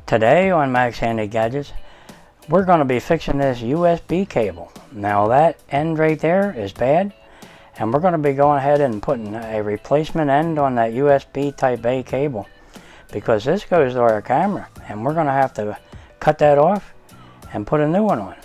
Today on Max Handy Gadgets, we're going to be fixing this USB cable. Now that end right there is bad, and we're going to be going ahead and putting a replacement end on that USB type A cable, because this goes to our camera, and we're going to have to cut that off and put a new one on.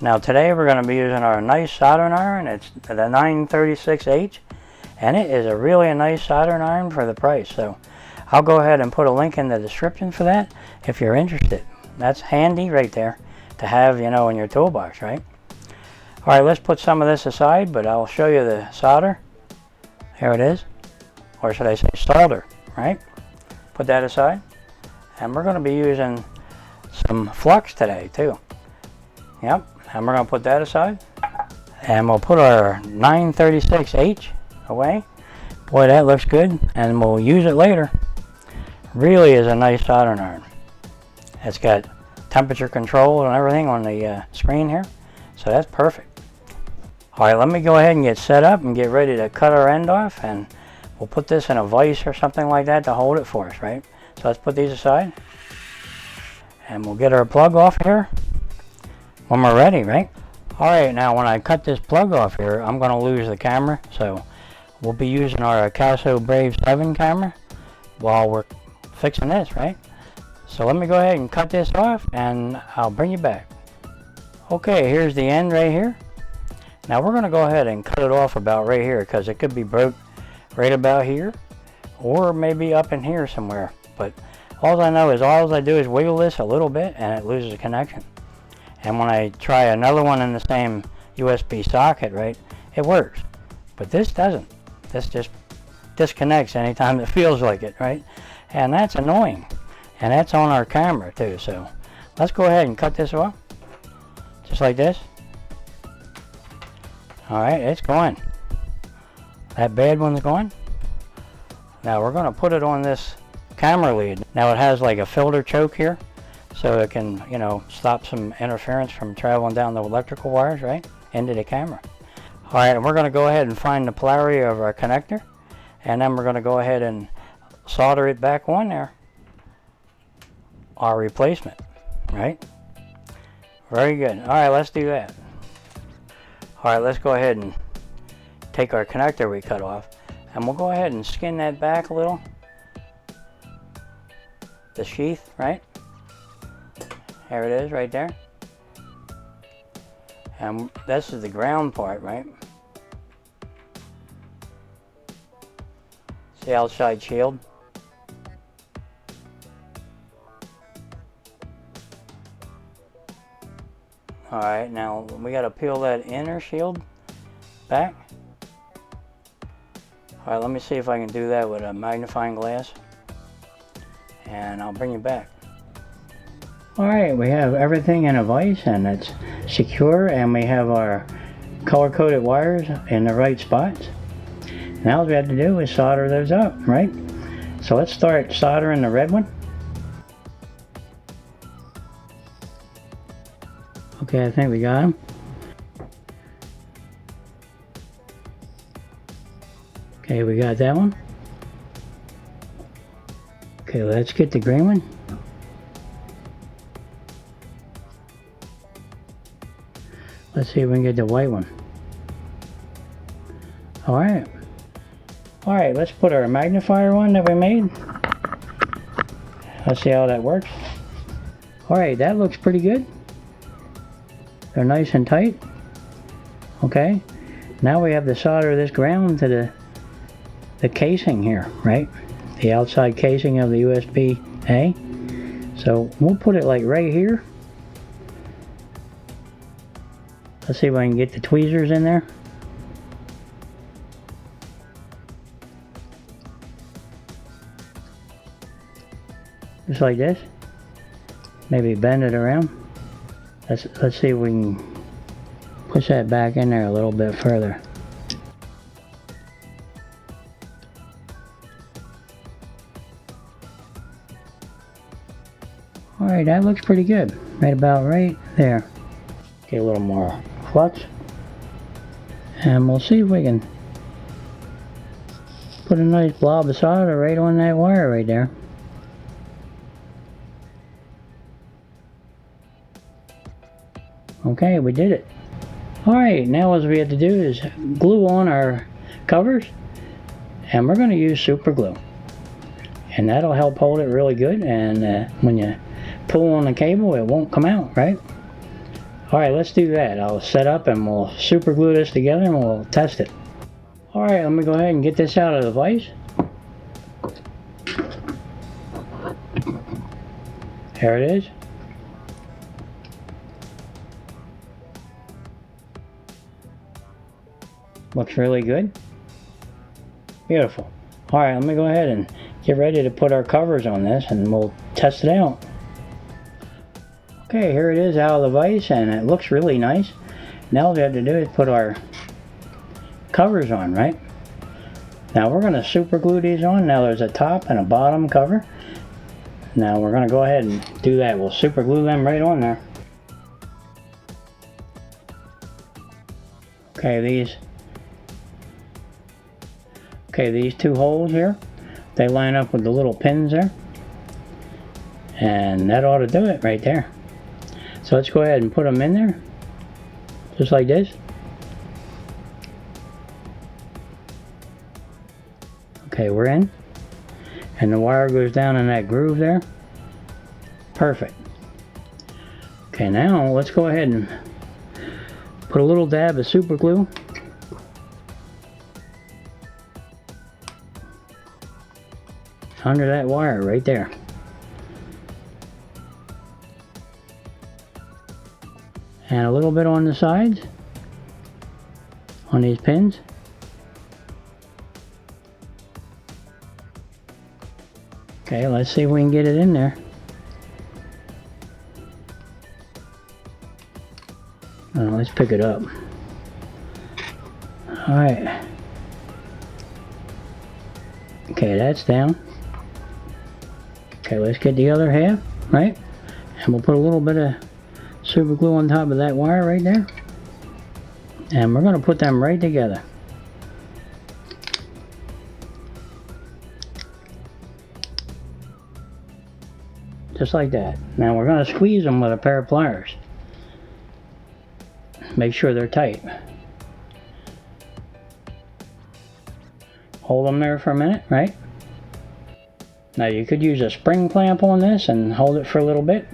Now today we're going to be using our nice soldering iron. It's the 936H, and it is a really nice soldering iron for the price. So I'll go ahead and put a link in the description for that if you're interested. That's handy right there to have, you know, in your toolbox, right? All right, let's put some of this aside, but I'll show you the solder. Here it is, or should I say solder, right? Put that aside, and we're going to be using some flux today too. Yep, and we're going to put that aside, and we'll put our 936H away. Boy, that looks good, and we'll use it later. Really is a nice soldering iron. It's got temperature control and everything on the screen here, so that's perfect. All right, let me go ahead and get set up and get ready to cut our end off, and we'll put this in a vise or something like that to hold it for us, right? So let's put these aside, and we'll get our plug off here when we're ready, right? All right, now when I cut this plug off here, I'm going to lose the camera, so we'll be using our AKASO Brave 7 camera while we're fixing this, right? So let me go ahead and cut this off, and I'll bring you back. Okay, here's the end right here. Now we're going to go ahead and cut it off about right here, because it could be broke right about here, or maybe up in here somewhere. But all I know is all I do is wiggle this a little bit, and it loses a connection. And when I try another one in the same USB socket, right, it works. But this doesn't. This just disconnects anytime it feels like it, right? And that's annoying. And that's on our camera too. So let's go ahead and cut this off. Just like this. Alright, it's going. That bad one's going. Now we're going to put it on this camera lead. Now it has like a filter choke here, so it can, you know, stop some interference from traveling down the electrical wires, right, into the camera. Alright, and we're going to go ahead and find the polarity of our connector, and then we're going to go ahead and solder it back on there, our replacement, right? Very good. All right, let's do that. All right, let's go ahead and take our connector we cut off, and we'll go ahead and skin that back a little, the sheath, right? There it is right there. And this is the ground part, right? It's the outside shield. Alright, now we got to peel that inner shield back. Alright, let me see if I can do that with a magnifying glass, and I'll bring you back. Alright, we have everything in a vise, and it's secure, and we have our color-coded wires in the right spots. Now all we have to do is solder those up, right? So let's start soldering the red one. Okay, I think we got them. Okay, we got that one. Okay, let's get the green one. Let's see if we can get the white one. Alright. Alright, let's put our magnifier one that we made. Let's see how that works. Alright, that looks pretty good. They're nice and tight. Okay, now we have to solder this ground to the casing here, right? The outside casing of the USB-A. So we'll put it like right here. Let's see if I can get the tweezers in there. Just like this. Maybe bend it around. Let's see if we can push that back in there a little bit further. Alright, that looks pretty good. Right about right there. Get a little more flux. And we'll see if we can put a nice blob of solder right on that wire right there. Okay, we did it. Alright, now what we have to do is glue on our covers, and we're going to use super glue. And that'll help hold it really good, and when you pull on the cable it won't come out, right? Alright, let's do that. I'll set up and we'll super glue this together and we'll test it. Alright, let me go ahead and get this out of the vise. There it is. Looks really good. Beautiful. Alright, let me go ahead and get ready to put our covers on this and we'll test it out. Okay, here it is out of the vise and it looks really nice. Now all we have to do is put our covers on, right? Now we're going to super glue these on. Now there's a top and a bottom cover. Now we're going to go ahead and do that. We'll super glue them right on there. Okay, these two holes here, they line up with the little pins there. And that ought to do it right there. So let's go ahead and put them in there. Just like this. Okay, we're in. And the wire goes down in that groove there. Perfect. Okay, now let's go ahead and put a little dab of super glue under that wire right there. And a little bit on the sides on these pins. Okay, let's see if we can get it in there. Let's pick it up. Alright. Okay, that's down. Okay, let's get the other half, right? And we'll put a little bit of super glue on top of that wire right there. And we're going to put them right together. Just like that. Now we're going to squeeze them with a pair of pliers. Make sure they're tight. Hold them there for a minute, right? Now you could use a spring clamp on this and hold it for a little bit.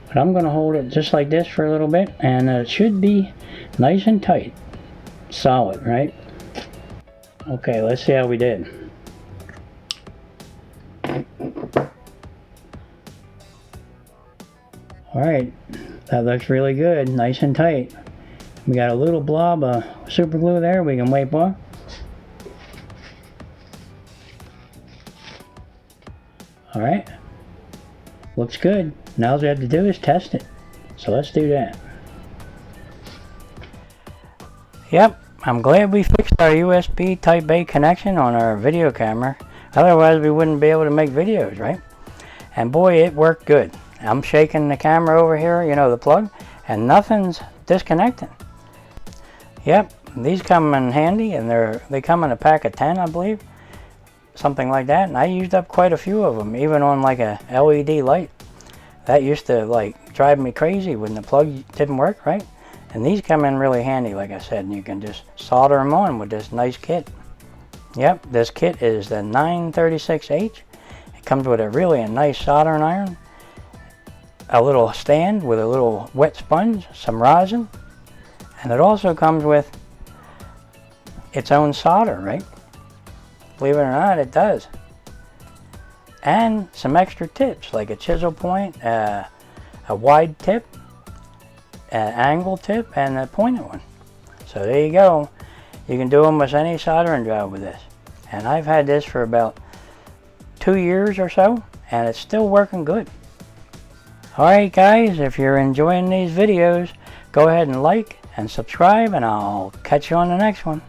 But I'm going to hold it just like this for a little bit, and it should be nice and tight. Solid, right? Okay, let's see how we did. Alright, that looks really good, nice and tight. We got a little blob of super glue there we can wipe off. Alright, looks good. Now all we have to do is test it. So let's do that. Yep, I'm glad we fixed our USB Type A connection on our video camera. Otherwise we wouldn't be able to make videos, right? And boy, it worked good. I'm shaking the camera over here, you know, the plug, and nothing's disconnecting. Yep, these come in handy, and they come in a pack of 10, I believe. Something like that, and I used up quite a few of them, even on like a LED light. That used to like drive me crazy when the plug didn't work, right? And these come in really handy, like I said, and you can just solder them on with this nice kit. Yep, this kit is the 936H. It comes with a nice soldering iron, a little stand with a little wet sponge, some rosin, and it also comes with its own solder, right? Believe it or not, it does. And some extra tips, like a chisel point, a wide tip, an angle tip, and a pointed one. So there you go. You can do almost any soldering job with this. And I've had this for about 2 years or so, and it's still working good. Alright guys, if you're enjoying these videos, go ahead and like and subscribe, and I'll catch you on the next one.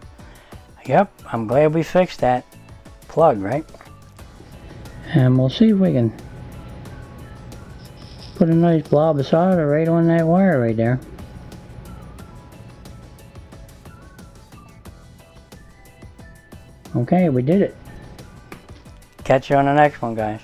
Yep, I'm glad we fixed that plug, right? And we'll see if we can put a nice blob of solder right on that wire right there. Okay, we did it. Catch you on the next one, guys.